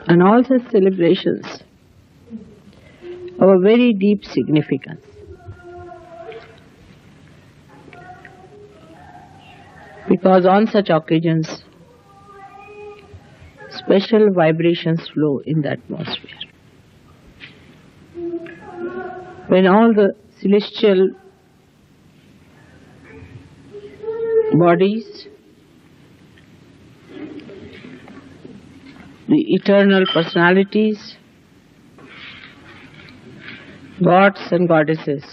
And all such celebrations have a very deep significance. Because on such occasions, special vibrations flow in the atmosphere. When all the celestial bodies, the eternal personalities, gods and goddesses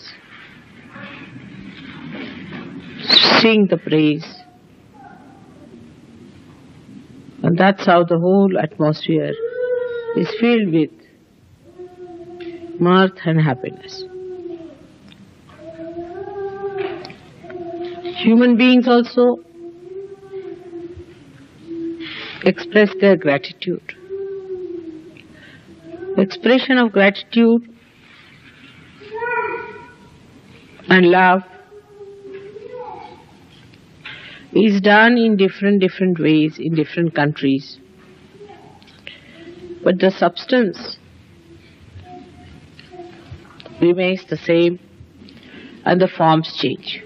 sing the praise, and that's how the whole atmosphere is filled with mirth and happiness. Human beings also express their gratitude. Expression of gratitude and love is done in different ways in different countries. But the substance remains the same and the forms change.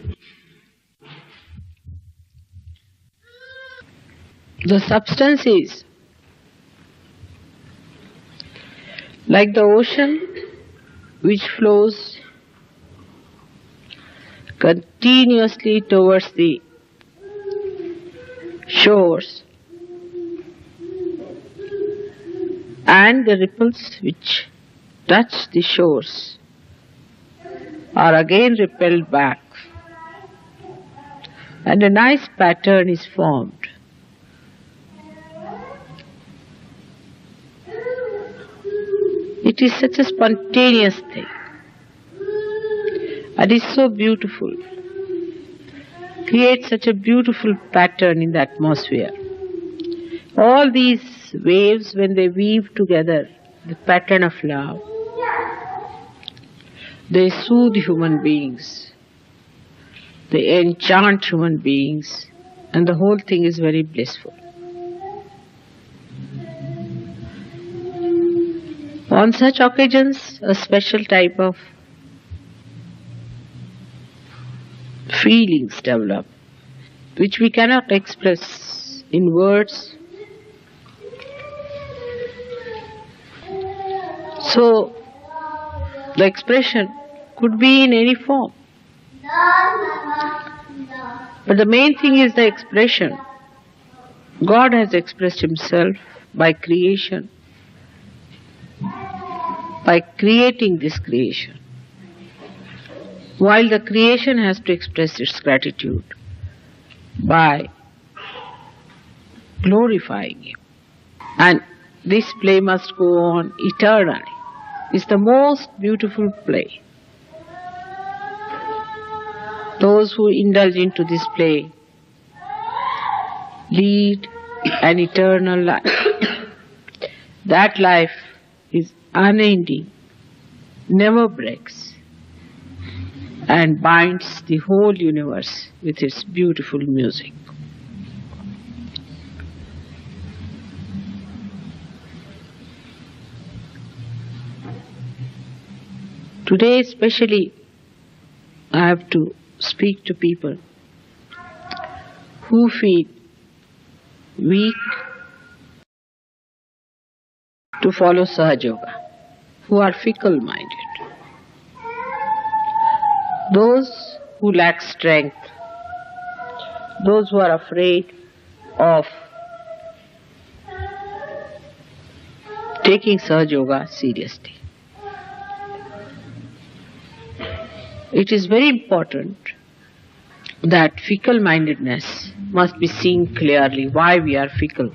The substance is like the ocean which flows continuously towards the shores, and the ripples which touch the shores are again repelled back, and a nice pattern is formed. It is such a spontaneous thing, and is so beautiful, creates such a beautiful pattern in the atmosphere. All these waves, when they weave together the pattern of love, they soothe human beings, they enchant human beings, and the whole thing is very blissful. On such occasions, a special type of feelings develop, which we cannot express in words. So, the expression could be in any form. But the main thing is the expression. God has expressed Himself by creation, by creating this creation, while the creation has to express its gratitude by glorifying Him. And this play must go on eternally. It's the most beautiful play. Those who indulge into this play lead an eternal life. That life is unending, never breaks, and binds the whole universe with its beautiful music. Today especially, I have to speak to people who feel weak to follow Sahaja Yoga, who are fickle-minded, those who lack strength, those who are afraid of taking Sahaja Yoga seriously. It is very important that fickle-mindedness must be seen clearly, why we are fickle.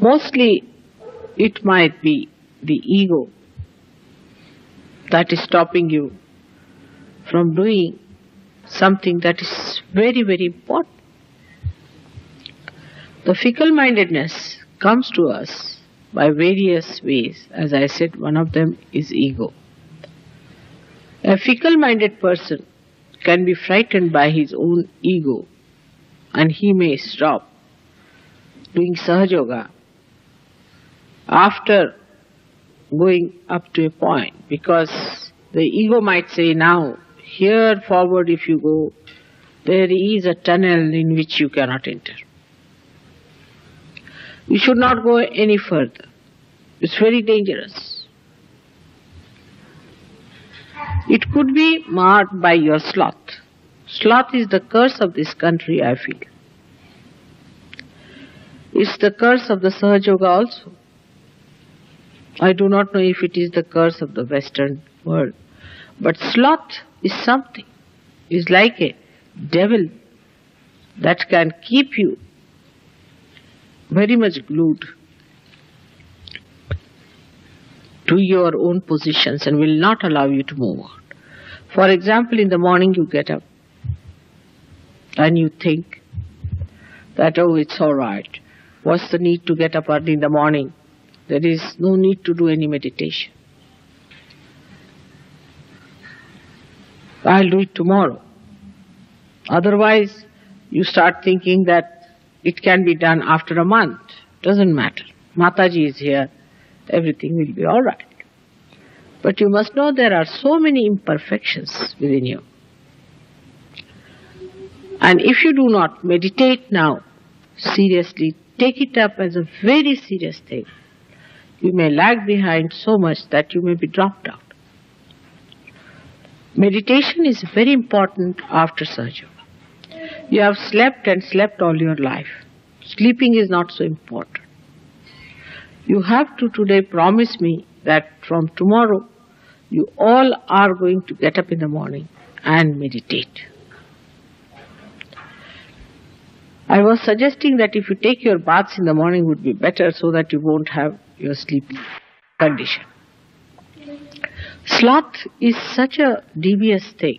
Mostly it might be the ego that is stopping you from doing something that is very, very important. The fickle-mindedness comes to us by various ways. As I said, one of them is ego. A fickle-minded person can be frightened by his own ego, and he may stop doing Sahaja Yoga after going up to a point, because the ego might say, now, here forward if you go, there is a tunnel in which you cannot enter. You should not go any further. It's very dangerous. It could be marked by your sloth. Sloth is the curse of this country, I feel. It's the curse of the Sahaja Yoga also. I do not know if it is the curse of the Western world. But sloth is something. It's like a devil that can keep you very much glued to your own positions and will not allow you to move on. For example, in the morning you get up and you think that, oh, it's all right. What's the need to get up early in the morning? There is no need to do any meditation. I'll do it tomorrow. Otherwise, you start thinking that it can be done after a month. Doesn't matter. Mataji is here. Everything will be all right. But you must know there are so many imperfections within you. And if you do not meditate now, seriously, take it up as a very serious thing, you may lag behind so much that you may be dropped out. Meditation is very important after Sahaja Yoga. You have slept and slept all your life. Sleeping is not so important. You have to today promise me that from tomorrow you all are going to get up in the morning and meditate. I was suggesting that if you take your baths in the morning would be better so that you won't have your sleep condition. Sloth is such a devious thing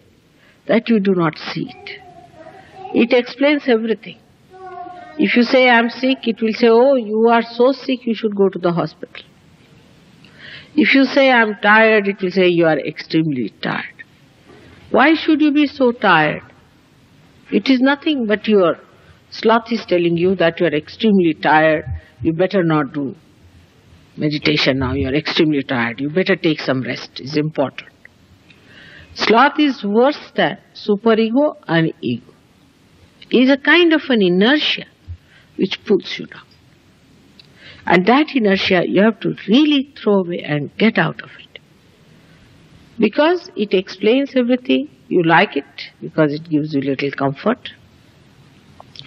that you do not see it. It explains everything. If you say, I'm sick, it will say, oh, you are so sick, you should go to the hospital. If you say, I'm tired, it will say, you are extremely tired. Why should you be so tired? It is nothing but your sloth is telling you that you are extremely tired, you better not do meditation now, you are extremely tired, you better take some rest, it's important. Sloth is worse than superego and ego. It is a kind of an inertia which pulls you down. And that inertia you have to really throw away and get out of it. Because it explains everything, you like it because it gives you little comfort,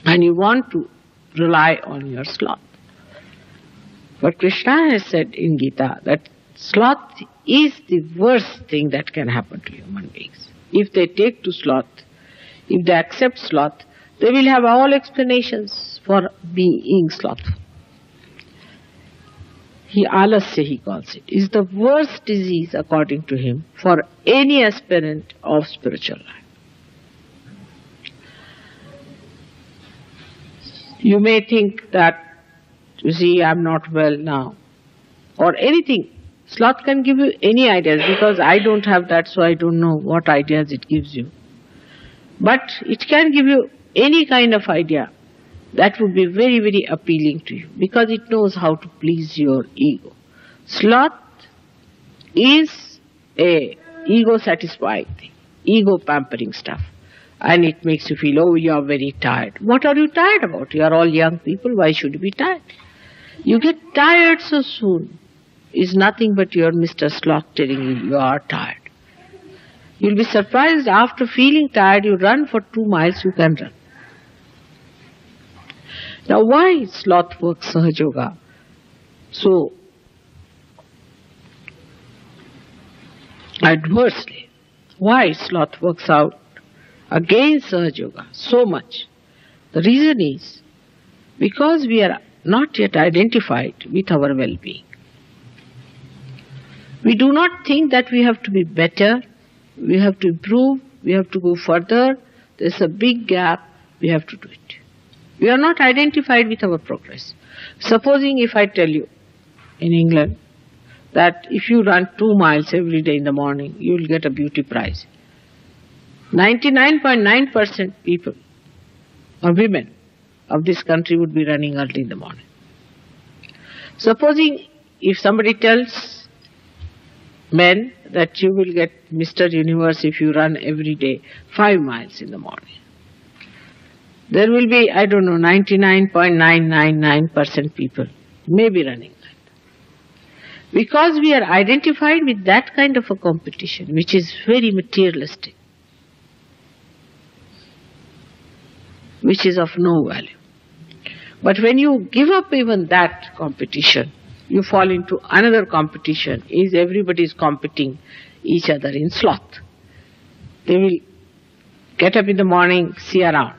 and you want to rely on your sloth. But Krishna has said in Gita that sloth is the worst thing that can happen to human beings. If they take to sloth, if they accept sloth, they will have all explanations for being slothful. Alasya, he calls it, is the worst disease according to him for any aspirant of spiritual life. You may think that, you see, I'm not well now, or anything. Sloth can give you any ideas, because I don't have that, so I don't know what ideas it gives you. But it can give you any kind of idea that would be very, very appealing to you, because it knows how to please your ego. Sloth is a ego-satisfying thing, ego-pampering stuff. And it makes you feel, oh, you are very tired. What are you tired about? You are all young people, why should you be tired? You get tired so soon. It's nothing but your Mr. Sloth telling you, you are tired. You'll be surprised, after feeling tired, you run for 2 miles, you can run. Now why sloth works Sahaja Yoga so adversely? Why sloth works out against Sahaja Yoga so much? The reason is because we are not yet identified with our well-being. We do not think that we have to be better, we have to improve, we have to go further, there's a big gap, we have to do it. We are not identified with our progress. Supposing if I tell you in England that if you run 2 miles every day in the morning, you will get a beauty prize. 99.9% people or women of this country would be running early in the morning. Supposing if somebody tells men that you will get Mr. Universe if you run every day 5 miles in the morning, there will be, I don't know, 99.999% people may be running like that. Because we are identified with that kind of a competition, which is very materialistic, which is of no value. But when you give up even that competition, you fall into another competition, is everybody is competing each other in sloth. They will get up in the morning, see around.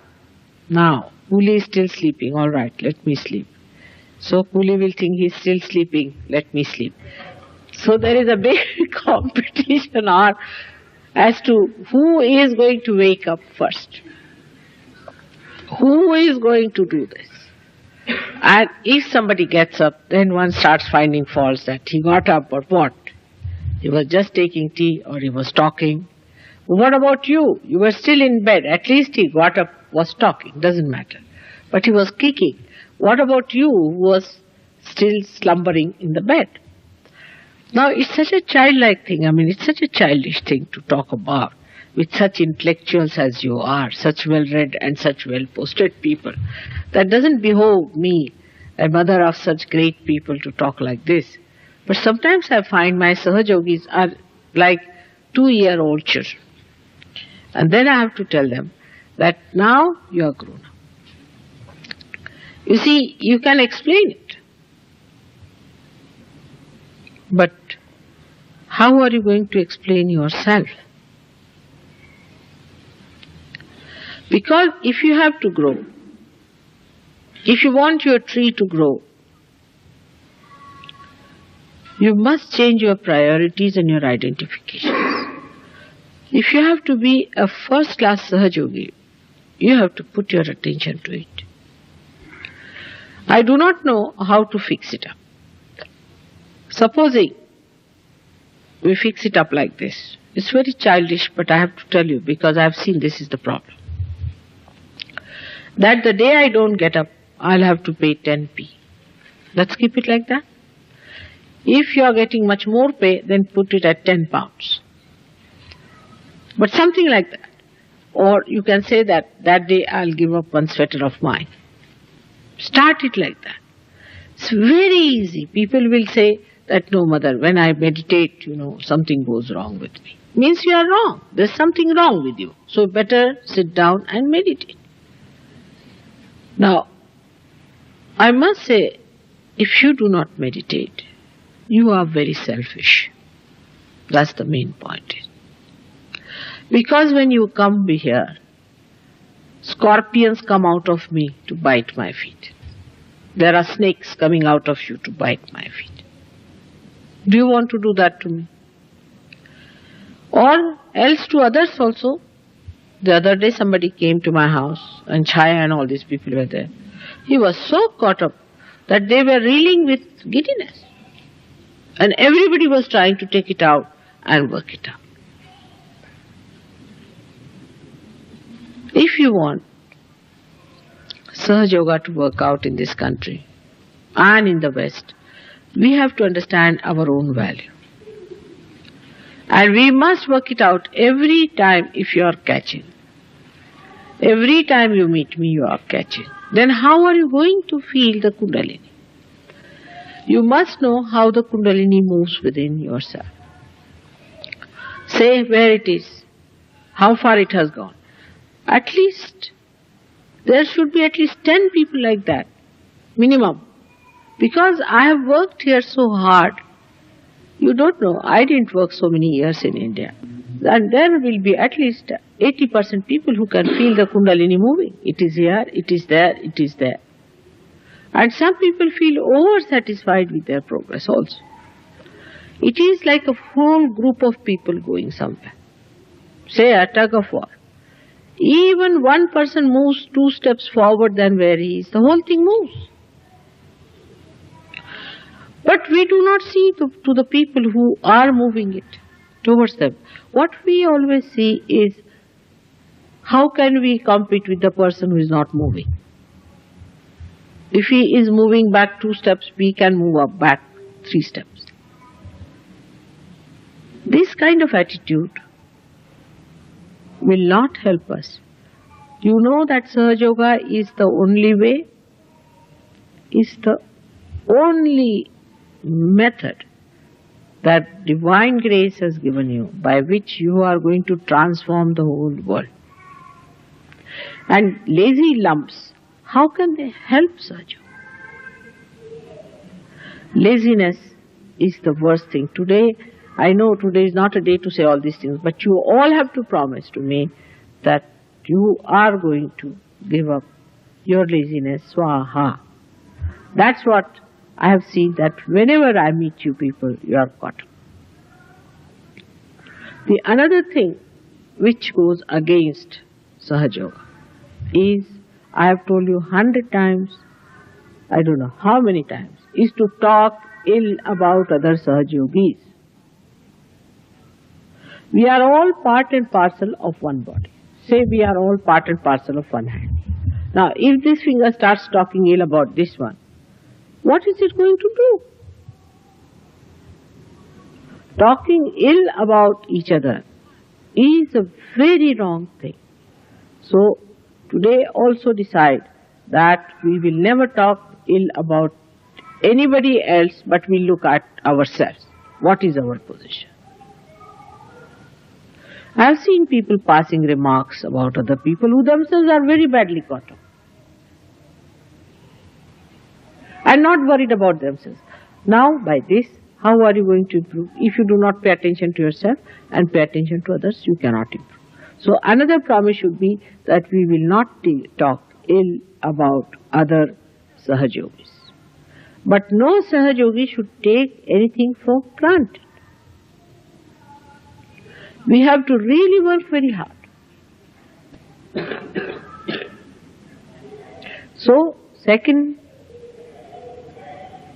Now, Coolie is still sleeping, all right, let me sleep. So Coolie will think he's still sleeping, let me sleep. So there is a big competition as to who is going to wake up first. Who is going to do this? And if somebody gets up, then one starts finding faults that he got up or what? He was just taking tea or he was talking. What about you? You were still in bed. At least he got up, was talking, doesn't matter. But he was kicking. What about you who was still slumbering in the bed? Now it's such a childlike thing. I mean, it's such a childish thing to talk about with such intellectuals as you are, such well-read and such well-posted people. That doesn't behove me, a mother of such great people, to talk like this. But sometimes I find my Sahajogis are like 2-year-old children. And then I have to tell them that now you are grown up. You see, you can explain it. But how are you going to explain yourself? Because if you have to grow, if you want your tree to grow, you must change your priorities and your identifications. If you have to be a first-class Sahajogi, you have to put your attention to it. I do not know how to fix it up. Supposing we fix it up like this. It's very childish, but I have to tell you because I have seen this is the problem. That the day I don't get up, I'll have to pay 10p. Let's keep it like that. If you are getting much more pay, then put it at 10 pounds. But something like that. Or you can say that that day I'll give up one sweater of mine. Start it like that. It's very easy. People will say that, no, mother, when I meditate, something goes wrong with me. Means you are wrong. There's something wrong with you. So better sit down and meditate. Now, I must say, if you do not meditate, you are very selfish. That's the main point. Because when you come here, scorpions come out of me to bite my feet. There are snakes coming out of you to bite my feet. Do you want to do that to me? Or else to others also. The other day somebody came to my house and Chaya and all these people were there. He was so caught up that they were reeling with giddiness. And everybody was trying to take it out and work it out. If you want Sahaja Yoga to work out in this country and in the West, we have to understand our own value. And we must work it out every time if you are catching. Every time you meet me, you are catching. Then how are you going to feel the Kundalini? You must know how the Kundalini moves within yourself. Say where it is, how far it has gone. At least, there should be at least 10 people like that, minimum. Because I have worked here so hard. You don't know, I didn't work so many years in India. And there will be at least 80% people who can feel the Kundalini moving. It is here, it is there, it is there. And some people feel over-satisfied with their progress also. It is like a whole group of people going somewhere. Say a tug of war. Even one person moves 2 steps forward than where he is, the whole thing moves. But we do not see to the people who are moving it towards them. What we always see is, how can we compete with the person who is not moving? If he is moving back 2 steps, we can move up back 3 steps. This kind of attitude will not help us. You know that Sahaja Yoga is the only way, is the only method that divine grace has given you, by which you are going to transform the whole world. And lazy lumps, how can they help Sahaja Yoga? Laziness is the worst thing. Today, I know today is not a day to say all these things, but you all have to promise to me that you are going to give up your laziness, swaha. That's what I have seen, that whenever I meet you people, you are caught. The another thing which goes against Sahaja Yoga is, I have told you 100 times, I don't know how many times, is to talk ill about other Sahaja Yogis. We are all part and parcel of one body. Say we are all part and parcel of one hand. Now, if this finger starts talking ill about this one, what is it going to do? Talking ill about each other is a very wrong thing. So, today also decide that we will never talk ill about anybody else, but we look at ourselves. What is our position? I have seen people passing remarks about other people who themselves are very badly caught up and not worried about themselves. Now, by this, how are you going to improve? If you do not pay attention to yourself and pay attention to others, you cannot improve. So, another promise should be that we will not talk ill about other Sahaja Yogis. But no Sahaja Yogi should take anything for granted. We have to really work very hard. So, second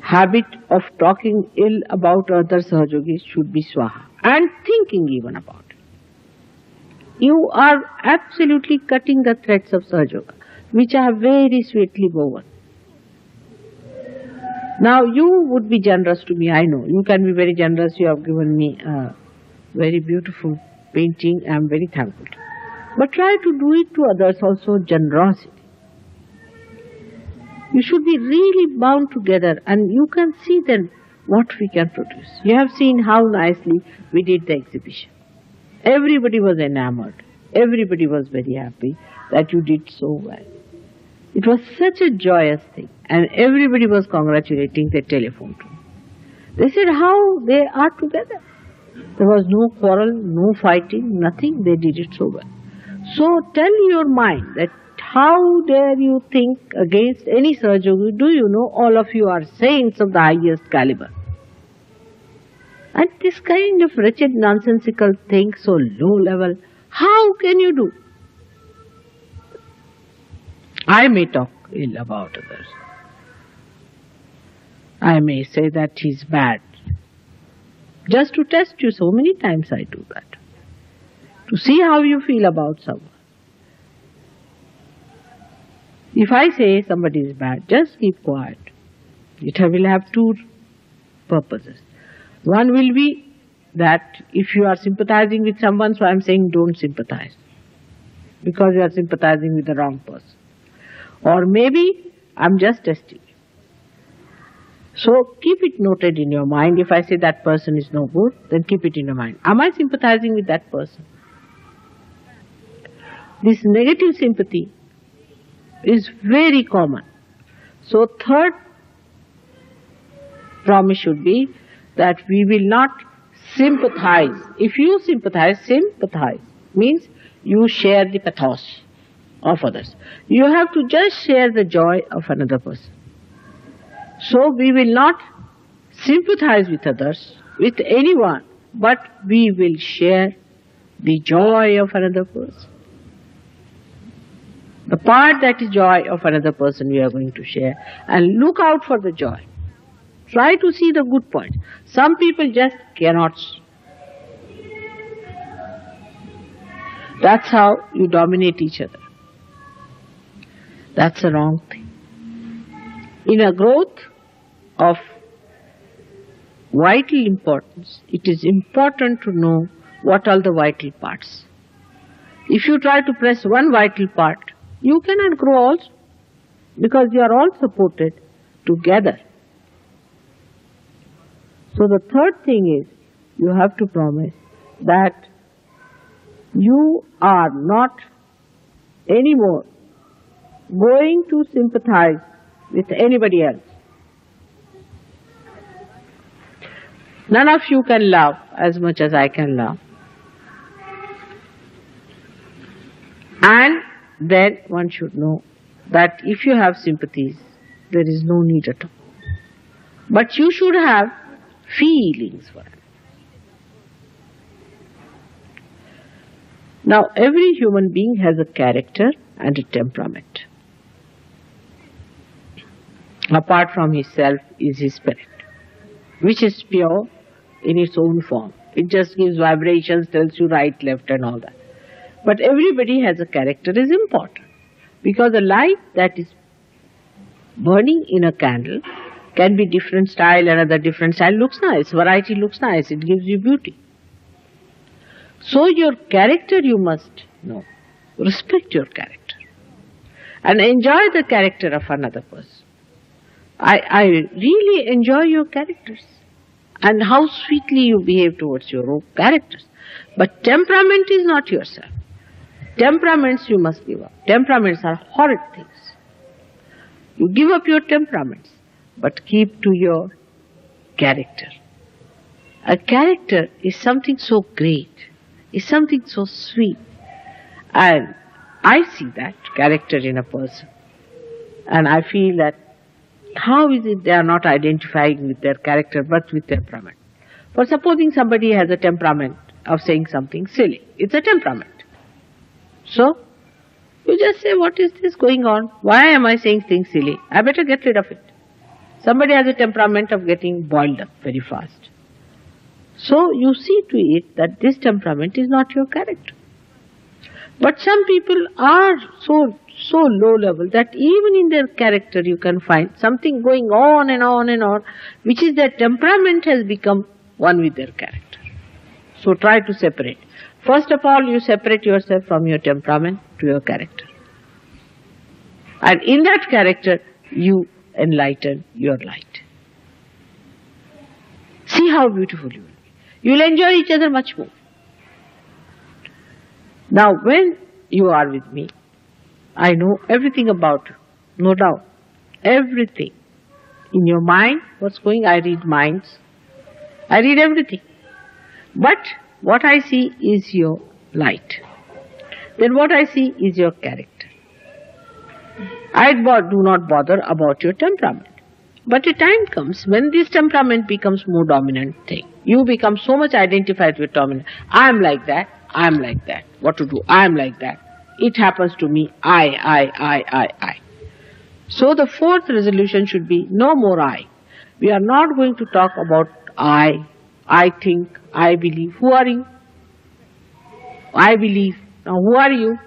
habit of talking ill about other Sahaja Yogis should be swaha, and thinking even about it. You are absolutely cutting the threads of Sahaja Yoga, which are very sweetly woven. Now, you would be generous to me, I know. You can be very generous. You have given me a very beautiful painting. I am very thankful. But try to do it to others also, generosity. You should be really bound together, and you can see then what we can produce. You have seen how nicely we did the exhibition. Everybody was enamored. Everybody was very happy that you did so well. It was such a joyous thing, and everybody was congratulating. They telephoned to me. They said how they are together. There was no quarrel, no fighting, nothing. They did it so well. So tell your mind that how dare you think against any Sahaja Yogi? Do you know all of you are saints of the highest caliber? And this kind of wretched nonsensical thing, so low level, how can you do? I may talk ill about others. I may say that he's bad. Just to test you, so many times I do that. To see how you feel about someone. If I say somebody is bad, just keep quiet. It will have two purposes. One will be that if you are sympathizing with someone, so I am saying don't sympathize, because you are sympathizing with the wrong person. Or maybe I am just testing you. So keep it noted in your mind. If I say that person is no good, then keep it in your mind. Am I sympathizing with that person? This negative sympathy is very common. So third promise should be that we will not sympathize. If you sympathize means you share the pathos of others. You have to just share the joy of another person. So we will not sympathize with others, with anyone, but we will share the joy of another person. The part that is joy of another person we are going to share, and look out for the joy. Try to see the good points. Some people just cannot. That's how you dominate each other. That's a wrong thing. In a growth of vital importance, it is important to know what are the vital parts. If you try to press one vital part, you cannot grow also, because you are all supported together. So the third thing is, you have to promise that you are not anymore going to sympathize with anybody else. None of you can love as much as I can love. And then one should know that if you have sympathies, there is no need at all. But you should have feelings for it. Now, every human being has a character and a temperament. Apart from his self is his spirit, which is pure in its own form. It just gives vibrations, tells you right, left and all that. But everybody has a character is important, because a light that is burning in a candle can be different style, another different style, looks nice, variety looks nice, it gives you beauty. So your character you must know, respect your character and enjoy the character of another person. I really enjoy your characters and how sweetly you behave towards your own characters. But temperament is not yourself. Temperaments you must give up. Temperaments are horrid things. You give up your temperaments, but keep to your character. A character is something so great, is something so sweet. And I see that character in a person. And I feel that how is it they are not identifying with their character but with temperament? For supposing somebody has a temperament of saying something silly. It's a temperament. So, you just say, what is this going on? Why am I saying things silly? I better get rid of it. Somebody has a temperament of getting boiled up very fast. So, you see to it that this temperament is not your character. But some people are so low level that even in their character you can find something going on and on and on, which is their temperament has become one with their character. So try to separate. First of all, you separate yourself from your temperament to your character. And in that character, you enlighten your light. See how beautiful you will be. You will enjoy each other much more. Now, when you are with me, I know everything about you, no doubt. Everything. In your mind, what's going, I read minds. I read everything. But what I see is your light. Then what I see is your character. I do not bother about your temperament. But a time comes when this temperament becomes more dominant thing. You become so much identified with dominant. I am like that. I am like that. What to do? I am like that. It happens to me. I. So the fourth resolution should be no more I. We are not going to talk about I think, I believe. Who are you? I believe. Now who are you?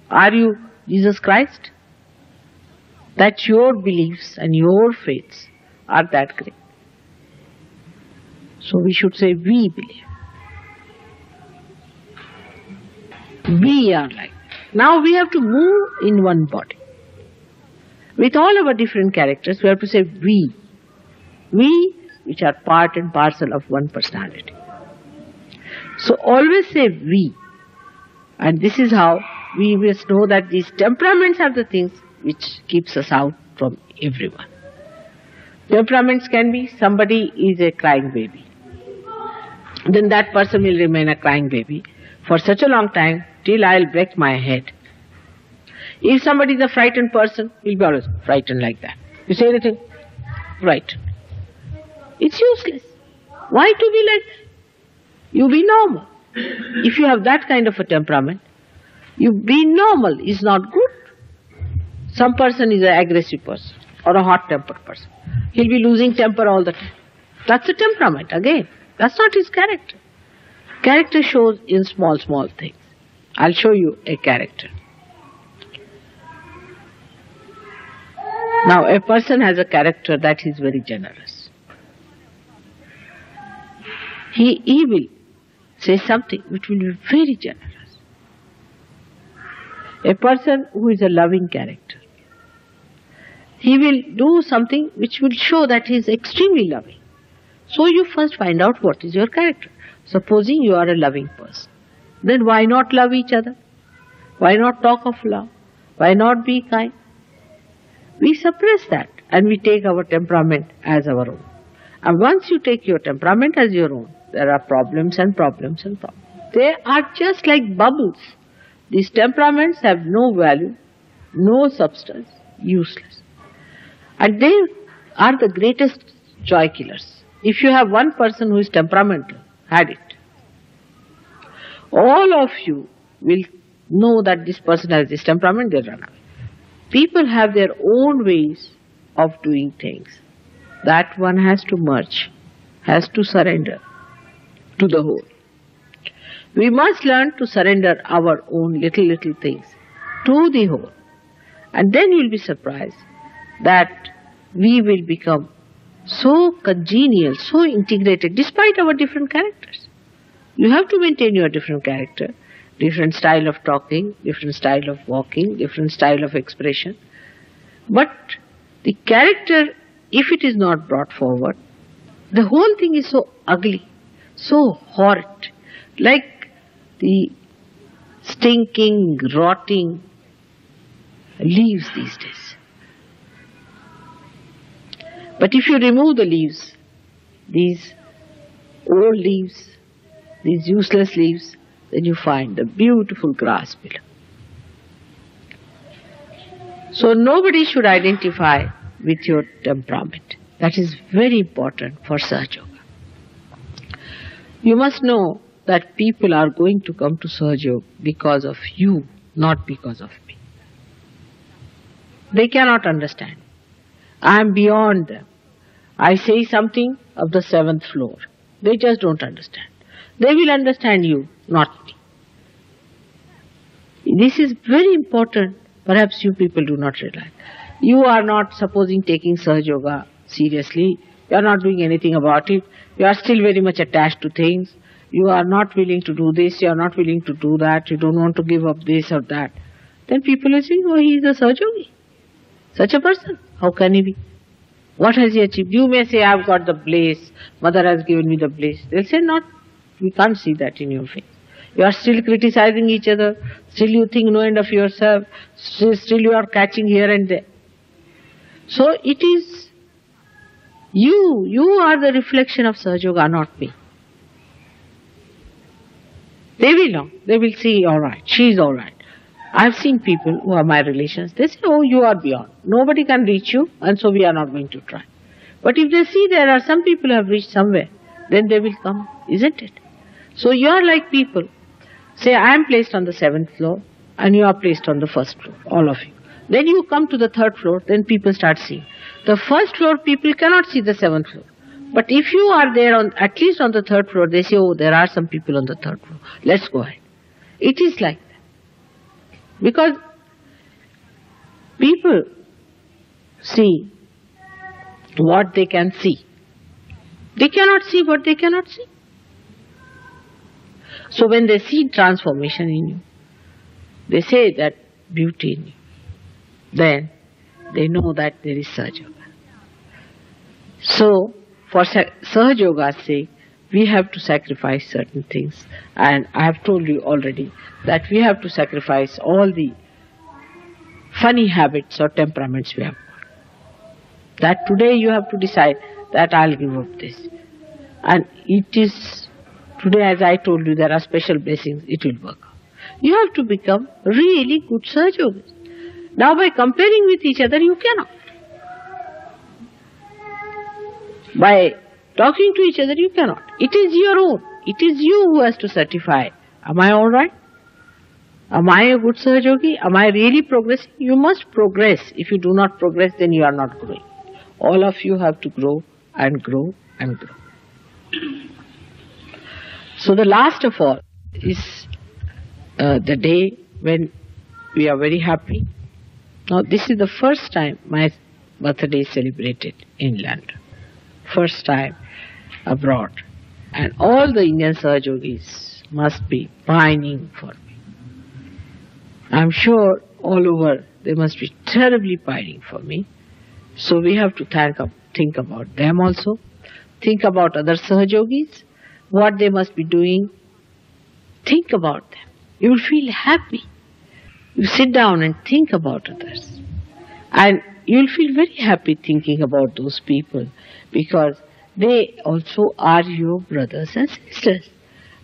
Are you Jesus Christ? That your beliefs and your faiths are that great. So we should say we believe. We are like. Now we have to move in one body. With all our different characters, we have to say we. We, which are part and parcel of one personality. So always say we. And this is how we must know that these temperaments are the things which keeps us out from everyone. Temperaments can be somebody is a crying baby. Then that person will remain a crying baby for such a long time till I'll break my head. If somebody is a frightened person, he'll be always frightened like that. You say anything? Frightened. It's useless. Why to be like that? You be normal. If you have that kind of a temperament, you be normal is not good. Some person is an aggressive person or a hot-tempered person. He'll be losing temper all the time. That's a temperament again. That's not his character. Character shows in small things. I'll show you a character. Now, a person has a character that is very generous. he will say something which will be very generous. A person who is a loving character, he will do something which will show that he is extremely loving. So you first find out what is your character. Supposing you are a loving person, then why not love each other? Why not talk of love? Why not be kind? We suppress that and we take our temperament as our own. And once you take your temperament as your own, there are problems and problems and problems. They are just like bubbles. These temperaments have no value, no substance, useless. And they are the greatest joy killers. If you have one person who is temperamental, had it, all of you will know that this person has this temperament, they run away. People have their own ways of doing things. That one has to merge, has to surrender to the whole. We must learn to surrender our own little things to the whole. And then you will be surprised that we will become so congenial, so integrated, despite our different characters. You have to maintain your different character, different style of talking, different style of walking, different style of expression. But the character, if it is not brought forward, the whole thing is so ugly, so horrid, like the stinking, rotting leaves these days. But if you remove the leaves, these old leaves, these useless leaves, then you find the beautiful grass below. So nobody should identify with your temperament. That is very important for Sahaja Yoga. You must know that people are going to come to Sahaja Yoga because of you, not because of me. They cannot understand. I am beyond them. I say something of the 7th floor. They just don't understand. They will understand you, not me. This is very important. Perhaps you people do not realize. You are not, supposing, taking Sahaja Yoga seriously. You are not doing anything about it. You are still very much attached to things. You are not willing to do this. You are not willing to do that. You don't want to give up this or that. Then people will say, oh, he is a Sahaja Yogi. Such a person. How can he be? What has he achieved? You may say, I have got the bliss. Mother has given me the bliss. They'll say, not. We can't see that in your face. You are still criticizing each other. Still you think no end of yourself. Still you are catching here and there. So it is you. You are the reflection of Sahaja Yoga, not me. They will know. They will see, all right, she is all right. I have seen people who are my relations. They say, oh, you are beyond. Nobody can reach you, and so we are not going to try. But if they see there are some people who have reached somewhere, then they will come, isn't it? So you are like people. Say, I am placed on the 7th floor, and you are placed on the 1st floor, all of you. Then you come to the 3rd floor, then people start seeing. The 1st floor people cannot see the 7th floor. But if you are there on at least on the 3rd floor, they say, oh, there are some people on the 3rd floor. Let's go ahead. It is like that. Because people see what they can see. They cannot see what they cannot see. So when they see transformation in you, they say that beauty in you, then they know that there is Sahaja Yoga. So for Sahaja Yoga's sake, we have to sacrifice certain things. And I have told you already that we have to sacrifice all the funny habits or temperaments we have got. That today you have to decide that I'll give up this. And it is, today as I told you, there are special blessings, it will work out. You have to become really good Sahaja Yogis. Now by comparing with each other, you cannot. By talking to each other, you cannot. It is your own. It is you who has to certify. Am I all right? Am I a good Sahaja Yogi? Am I really progressing? You must progress. If you do not progress, then you are not growing. All of you have to grow and grow and grow. So the last of all is the day when we are very happy. Now this is the first time my birthday is celebrated in London. First time abroad. and all the Indian Sahajogis must be pining for me. I'm sure all over they must be terribly pining for me. So we have to think about them also. Think about other Sahajogis, what they must be doing. Think about them. You will feel happy. You sit down and think about others. And you will feel very happy thinking about those people, because they also are your brothers and sisters.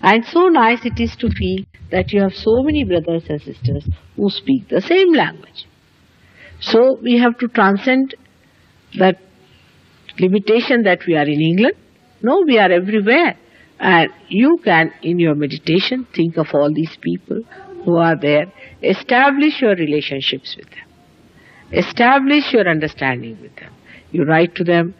And so nice it is to feel that you have so many brothers and sisters who speak the same language. So we have to transcend that limitation that we are in England. No, we are everywhere. And you can, in your meditation, think of all these people who are there. Establish your relationships with them. Establish your understanding with them. You write to them.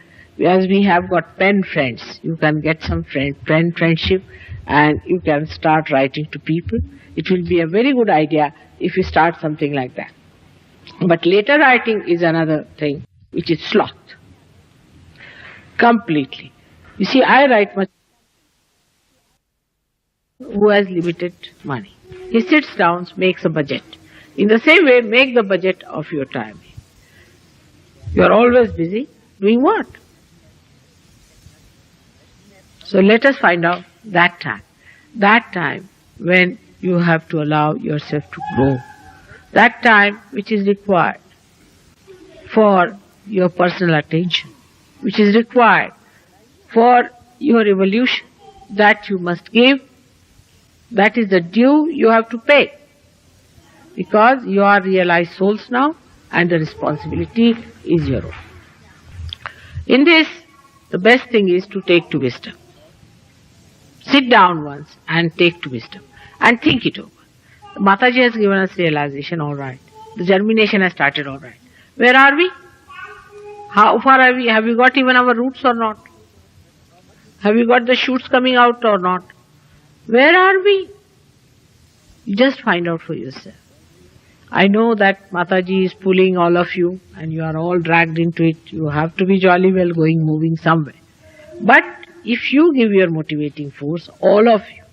As we have got pen friends, you can get some pen friendship and you can start writing to people. It will be a very good idea if you start something like that. But later writing is another thing, which is sloth. Completely. You see, I write much who has limited money. He sits down, makes a budget. In the same way, make the budget of your time. You are always busy. Doing what? So let us find out that time when you have to allow yourself to grow, that time which is required for your personal attention, which is required for your evolution, that you must give. That is the due you have to pay, because you are realized souls now and the responsibility is your own. In this, the best thing is to take to wisdom. Sit down once and take to wisdom and think it over. Mataji has given us realization, all right. The germination has started, all right. Where are we? How far are we? Have we got even our roots or not? Have we got the shoots coming out or not? Where are we? You just find out for yourself. I know that Mataji is pulling all of you and you are all dragged into it. You have to be jolly well going, moving somewhere. But if you give your motivating force, all of you,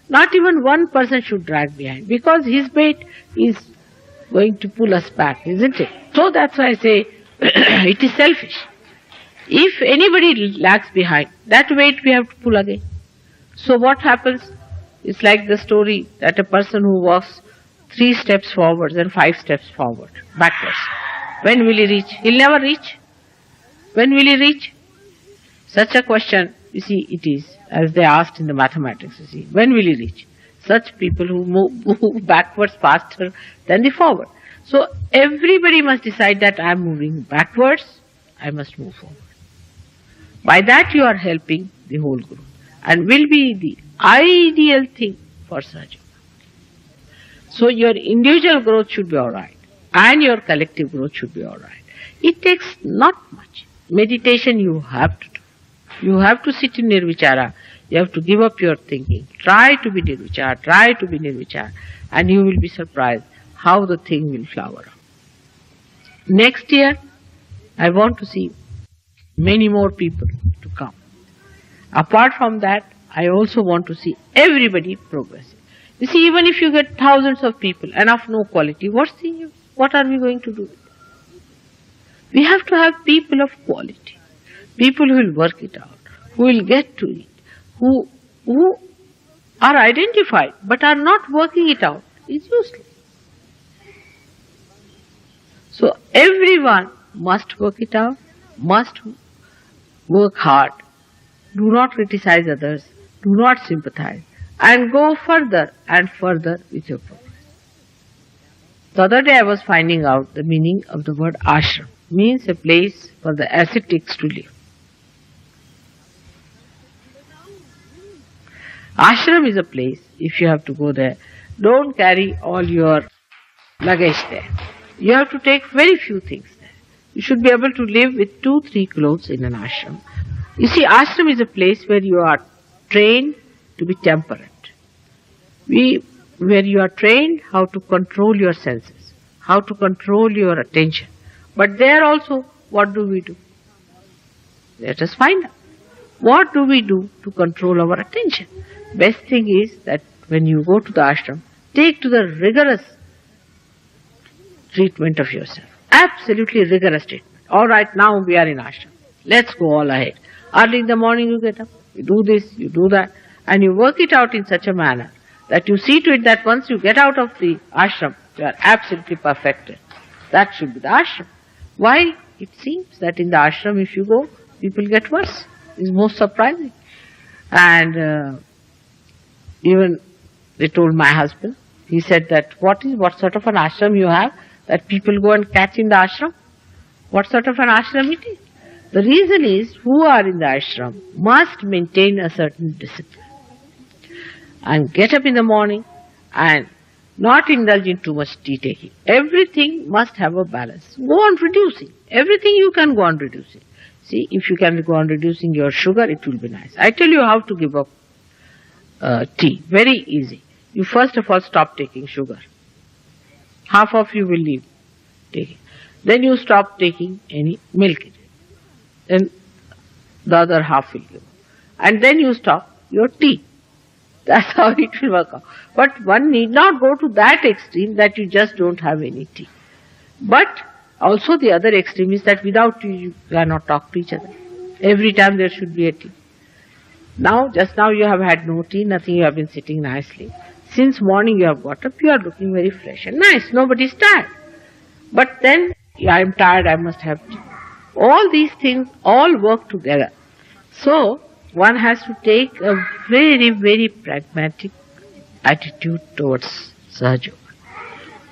not even one person should drag behind, because his weight is going to pull us back, isn't it? So that's why I say it is selfish. If anybody lags behind, that weight we have to pull again. So what happens? It's like the story that a person who walks 3 steps forwards and 5 steps forward, backwards. When will he reach? He'll never reach. When will he reach? Such a question, you see, it is, as they asked in the mathematics, you see, when will he reach? Such people who move backwards faster than the forward. So everybody must decide that I am moving backwards, I must move forward. By that you are helping the whole group, and will be the ideal thing for Sahaja. So your individual growth should be alright, and your collective growth should be alright. It takes not much. Meditation you have to do. You have to sit in nirvichara. You have to give up your thinking. Try to be nirvichara, and you will be surprised how the thing will flower up. Next year, I want to see many more people to come. Apart from that, I also want to see everybody progressing. You see, even if you get thousands of people and of no quality, what are we going to do with them? We have to have people of quality, people who will work it out, who will get to it, who are identified but are not working it out. It's useless. So everyone must work it out, must work hard. Do not criticize others, do not sympathize, and go further and further with your progress. The other day I was finding out the meaning of the word ashram. Means a place for the ascetics to live. Ashram is a place, if you have to go there, don't carry all your luggage there. You have to take very few things there. You should be able to live with 2-3 clothes in an ashram. You see, ashram is a place where you are trained to be temperate. Where you are trained how to control your senses, how to control your attention. But there also, what do we do? Let us find out. What do we do to control our attention? Best thing is that when you go to the ashram, take to the rigorous treatment of yourself. Absolutely rigorous treatment. All right, now we are in ashram. Let's go all ahead. Early in the morning you get up, you do this, you do that, and you work it out in such a manner that you see to it that once you get out of the ashram, you are absolutely perfected. That should be the ashram. Why? It seems that in the ashram, if you go, people get worse. It's most surprising. And even they told my husband, he said that what sort of an ashram you have that people go and catch in the ashram? What sort of an ashram it is? The reason is, who are in the ashram must maintain a certain discipline and get up in the morning and not indulge in too much tea taking. Everything must have a balance. Go on reducing. Everything you can go on reducing. See, if you can go on reducing your sugar, it will be nice. I tell you how to give up tea. Very easy. You first of all stop taking sugar. Half of you will leave taking. Then you stop taking any milk. Then the other half will give. And then you stop your tea. That's how it will work out. But one need not go to that extreme that you just don't have any tea. But also the other extreme is that without tea you cannot talk to each other. Every time there should be a tea. Now, just now you have had no tea, nothing, you have been sitting nicely. Since morning you have got up, you are looking very fresh and nice. Nobody is tired. But then, I am tired, I must have tea. All these things all work together. So, one has to take a very, very pragmatic attitude towards Sahaja Yoga.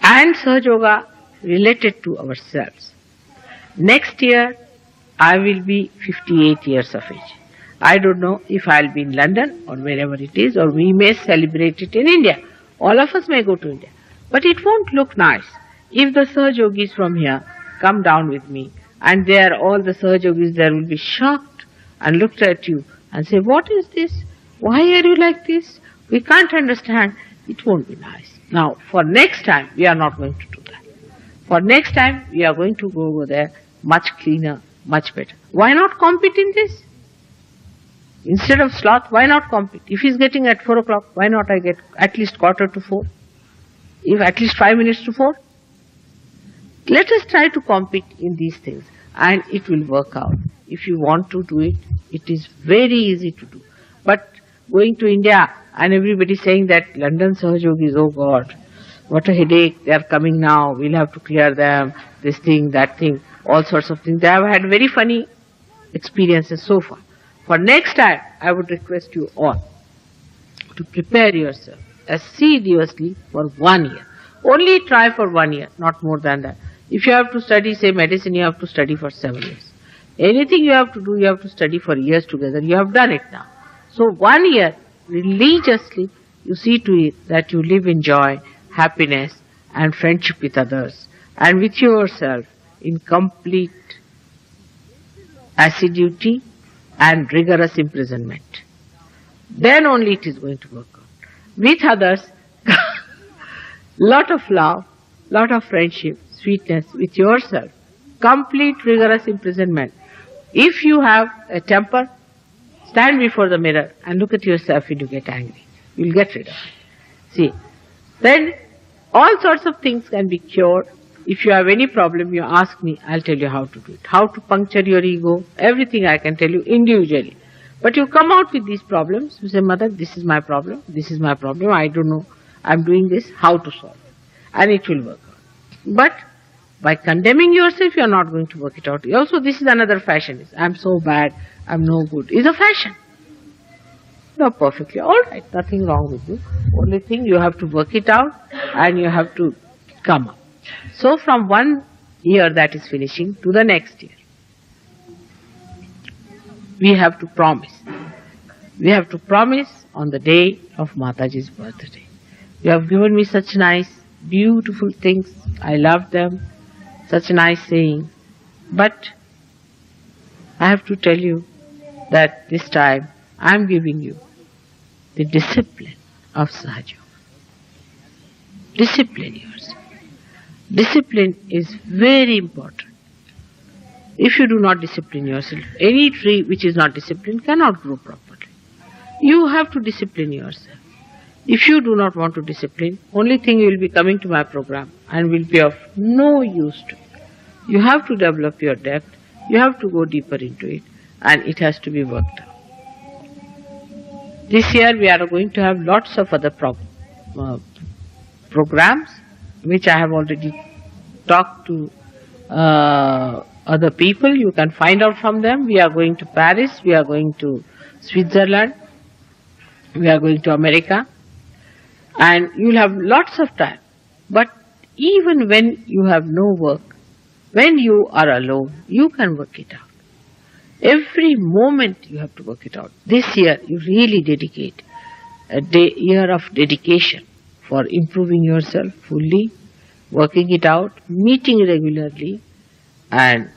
And Sahaja Yoga related to ourselves. Next year, I will be 58 years of age. I don't know if I will be in London or wherever it is, or we may celebrate it in India. All of us may go to India. But it won't look nice if the Sahaja Yogis from here come down with me, and there all the Sahaja Yogis there will be shocked and looked at you and say, what is this? Why are you like this? We can't understand. It won't be nice. Now, for next time, we are not going to do that. For next time, we are going to go over there much cleaner, much better. Why not compete in this? Instead of sloth, why not compete? If he's getting at 4 o'clock, why not I get at least 3:45? If at least 5 minutes to 4? Let us try to compete in these things, and it will work out. If you want to do it, it is very easy to do. But going to India and everybody saying that London Sahaja Yogis, oh God, what a headache, they are coming now, we'll have to clear them, this thing, that thing, all sorts of things. They have had very funny experiences so far. For next time, I would request you all to prepare yourself assiduously for 1 year. Only try for 1 year, not more than that. If you have to study, say medicine, you have to study for 7 years. Anything you have to do, you have to study for years together. You have done it now. So 1 year, religiously, you see to it that you live in joy, happiness, and friendship with others, and with yourself in complete assiduity and rigorous imprisonment. Then only it is going to work out. With others, lot of love, lot of friendship, sweetness. With yourself, complete rigorous imprisonment. If you have a temper, stand before the mirror and look at yourself when you get angry. You will get rid of it. See, then all sorts of things can be cured. If you have any problem, you ask me, I'll tell you how to do it. How to puncture your ego, everything I can tell you individually. But you come out with these problems, you say, Mother, this is my problem, I don't know, I'm doing this, how to solve it. And it will work out. But by condemning yourself, you are not going to work it out. Also, this is another fashion. I'm so bad, I'm no good. It's a fashion. You are perfectly all right, nothing wrong with you. Only thing, you have to work it out and you have to come up. So from 1 year that is finishing to the next year, we have to promise. We have to promise on the day of Mataji's birthday. You have given me such nice, beautiful things. I love them. Such nice saying. But I have to tell you that this time I am giving you the discipline of Sahaja Yoga. Discipline yourself. Discipline is very important. If you do not discipline yourself, any tree which is not disciplined cannot grow properly. You have to discipline yourself. If you do not want to discipline, only thing you will be coming to my program and will be of no use to you. You have to develop your depth, you have to go deeper into it, and it has to be worked out. This year we are going to have lots of other programs, which I have already talked to other people. You can find out from them. We are going to Paris, we are going to Switzerland, we are going to America, and you will have lots of time. But even when you have no work, when you are alone, you can work it out. Every moment you have to work it out. This year you really dedicate a year of dedication for improving yourself fully, working it out, meeting regularly, and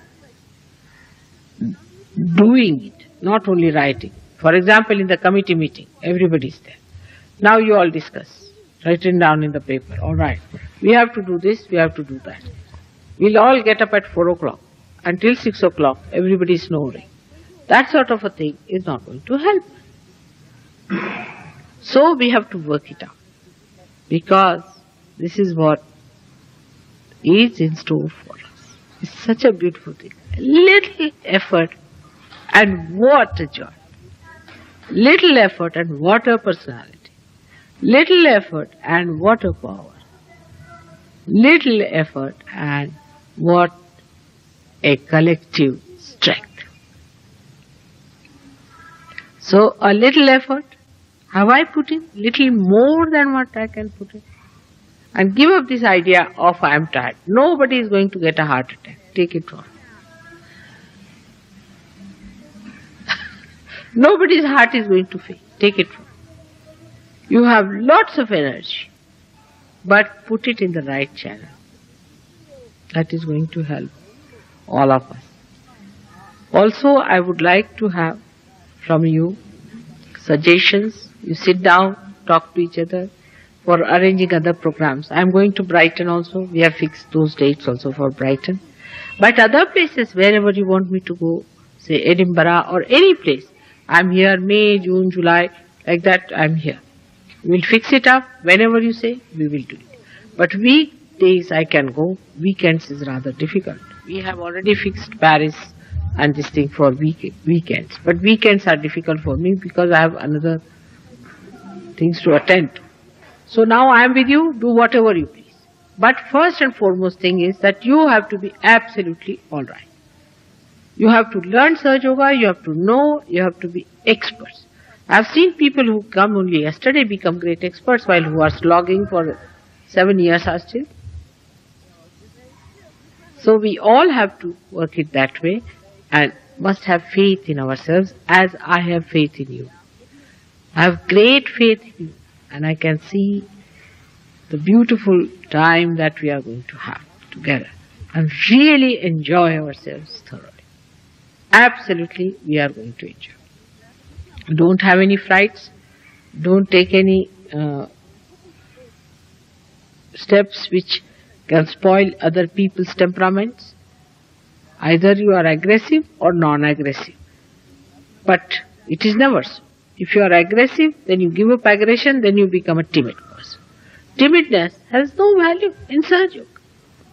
doing it, not only writing. For example, in the committee meeting, everybody is there. Now you all discuss, written down in the paper. All right, we have to do this, we have to do that. We'll all get up at 4 o'clock. Until 6 o'clock, everybody is snoring. That sort of a thing is not going to help. So we have to work it out. Because this is what is in store for us. It's such a beautiful thing. Little effort and what a joy. Little effort and what a personality. Little effort and what a power. Little effort and what a collective strength. So a little effort, have I put in little more than what I can put in? And give up this idea of I am tired. Nobody is going to get a heart attack. Take it from me. Nobody's heart is going to fail. Take it from me. You have lots of energy, but put it in the right channel. That is going to help all of us. Also, I would like to have from you suggestions. You sit down, talk to each other for arranging other programs. I am going to Brighton also. We have fixed those dates also for Brighton. But other places, wherever you want me to go, say Edinburgh or any place, I am here, May, June, July, like that I am here. We will fix it up. Whenever you say, we will do it. But weekdays I can go, weekends is rather difficult. We have already fixed Paris and this thing for weekends. But weekends are difficult for me because I have another things to attend to. So now I am with you, do whatever you please. But first and foremost thing is that you have to be absolutely alright. You have to learn Sahaja Yoga, you have to know, you have to be experts. I have seen people who come only yesterday become great experts while who are slogging for 7 years are still. So we all have to work it that way and must have faith in ourselves as I have faith in you. I have great faith in you and I can see the beautiful time that we are going to have together and really enjoy ourselves thoroughly. Absolutely, we are going to enjoy. Don't have any frights. Don't take any steps which can spoil other people's temperaments. Either you are aggressive or non-aggressive. But it is never so. If you are aggressive, then you give up aggression, then you become a timid person. Timidness has no value in Sahaja Yoga.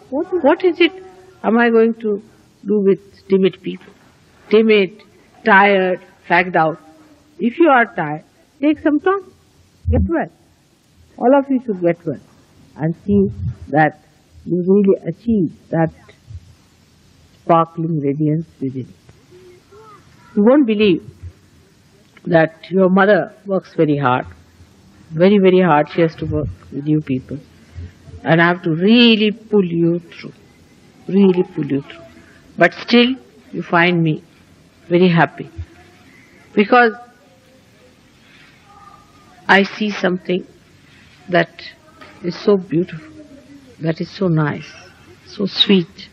What is it am I going to do with timid people? Timid, tired, fagged out. If you are tired, take some time, get well. All of you should get well and see that you really achieve that sparkling radiance within. You won't believe that your mother works very hard, very, very hard. She has to work with you people. And I have to really pull you through, really pull you through. But still, you find me very happy because I see something that is so beautiful, that is so nice, so sweet,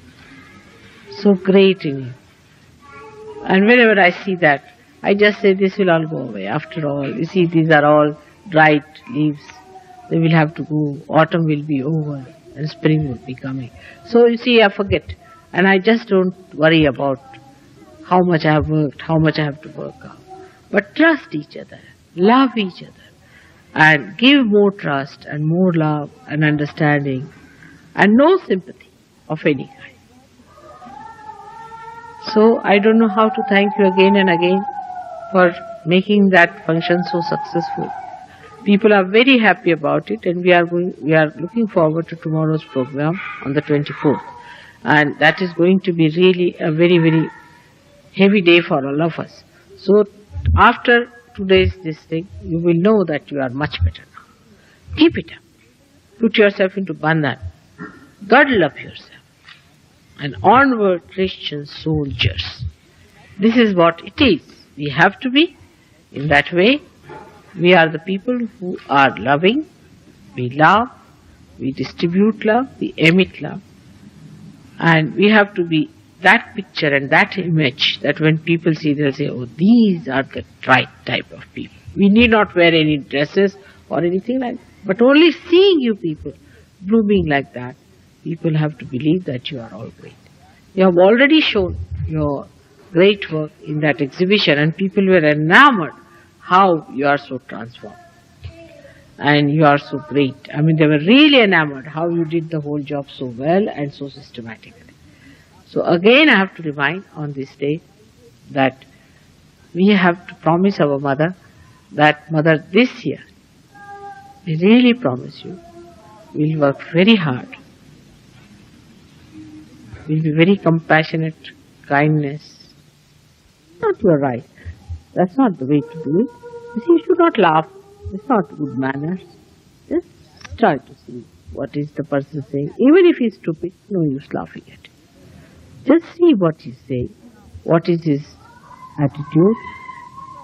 so great in you. And whenever I see that, I just say this will all go away. After all, you see, these are all dried leaves. They will have to go. Autumn will be over and spring will be coming. So you see, I forget. And I just don't worry about how much I have worked, how much I have to work out. But trust each other, love each other, and give more trust and more love and understanding and no sympathy of any kind. So I don't know how to thank you again and again for making that function so successful. People are very happy about it, and we are looking forward to tomorrow's program on the 24th. And that is going to be really a very, very heavy day for all of us. So after today's this thing, you will know that you are much better now. Keep it up. Put yourself into bandhan. Girdle up yourself. And onward, Christian soldiers. This is what it is. We have to be in that way. We are the people who are loving. We love. We distribute love. We emit love. And we have to be that picture and that image that when people see, they'll say, oh, these are the right type of people. We need not wear any dresses or anything like that. But only seeing you people blooming like that, people have to believe that you are all great. You have already shown your great work in that exhibition, and people were enamored how you are so transformed. And you are so great. I mean, they were really enamored how you did the whole job so well and so systematically. So again, I have to remind on this day that we have to promise our mother that, Mother, this year, we really promise you, we'll work very hard. We'll be very compassionate, kindness. Not your right. That's not the way to do it. You see, you should not laugh. It's not good manners. Just try to see what is the person saying. Even if he's stupid, no use laughing at him. Just see what he's saying, what is his attitude,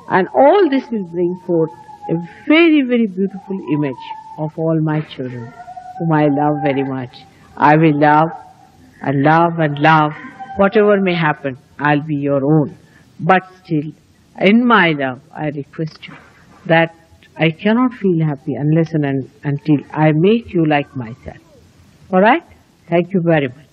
and all this will bring forth a very, very beautiful image of all my children, whom I love very much. I will love and love and love. Whatever may happen, I'll be your own. But still, in my love, I request you that I cannot feel happy unless and until I make you like myself. Alright? Thank you very much.